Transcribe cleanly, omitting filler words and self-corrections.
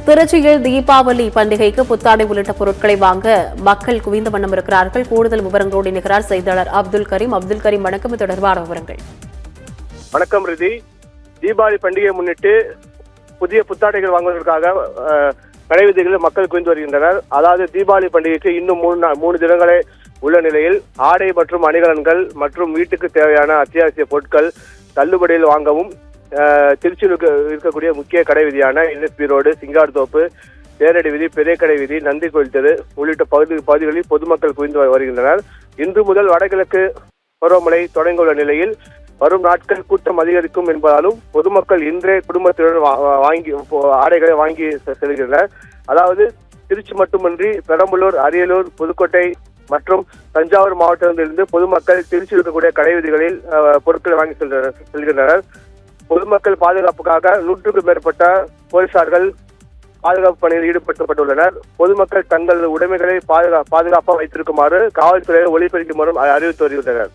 திருச்சியில் தீபாவளி பண்டிகைக்கு புத்தாடை உள்ளிட்ட பொருட்களை வாங்க மக்கள் குவிந்த வண்ணம் இருக்கிறார்கள். கூடுதல் விவரங்களோடு இணைகிறார் செய்தியாளர் அப்துல் கரீம். வணக்கம். தொடர்பான விவரங்கள். வணக்கம் ரிதி. தீபாவளி பண்டிகையை முன்னிட்டு புதிய புத்தாடைகள் வாங்குவதற்காக கடை வீதிகளில் மக்கள் குவிந்து வருகின்றனர். அதாவது தீபாவளி பண்டிகைக்கு இன்னும் 3 தினங்களே உள்ள நிலையில் ஆடை மற்றும் அணிகலன்கள் மற்றும் வீட்டுக்கு தேவையான அத்தியாவசிய பொருட்கள் தள்ளுபடியில் வாங்கவும் திருச்சியில் இருக்கக்கூடிய முக்கிய கடை வீதியான NSP ரோடு, சிங்கார்தோப்பு, தேரடி வீதி, பெரிய கடை வீதி, நந்தி கோயில் தெரு உள்ளிட்ட பகுதிகளில் பொதுமக்கள் குவிந்து வருகின்றனர். இன்று முதல் வடகிழக்கு பருவமழை தொடங்கியுள்ள நிலையில் வரும் நாட்கள் கூட்டம் அதிகரிக்கும் என்பதாலும் பொதுமக்கள் இன்றே குடும்பத்தினர் ஆடைகளை வாங்கி செல்கின்றனர். அதாவது திருச்சி மட்டுமின்றி பெரம்பலூர், அரியலூர், புதுக்கோட்டை மற்றும் தஞ்சாவூர் மாவட்டத்திலிருந்து பொதுமக்கள் திருச்சி இருக்கக்கூடிய கடை வீதிகளில் பொருட்களை வாங்கி செல்கின்றனர். பொதுமக்கள் பாதுகாப்புக்காக 100க்கும் மேற்பட்ட போலீசார்கள் பாதுகாப்பு பணியில் ஈடுபடுத்தப்பட்டுள்ளனர். பொதுமக்கள் தங்கள் உடைமைகளை பாதுகாப்பாக வைத்திருக்குமாறு காவல்துறையை ஒலிபெருக்குமாறும் அறிவித்து வருகின்றனர்.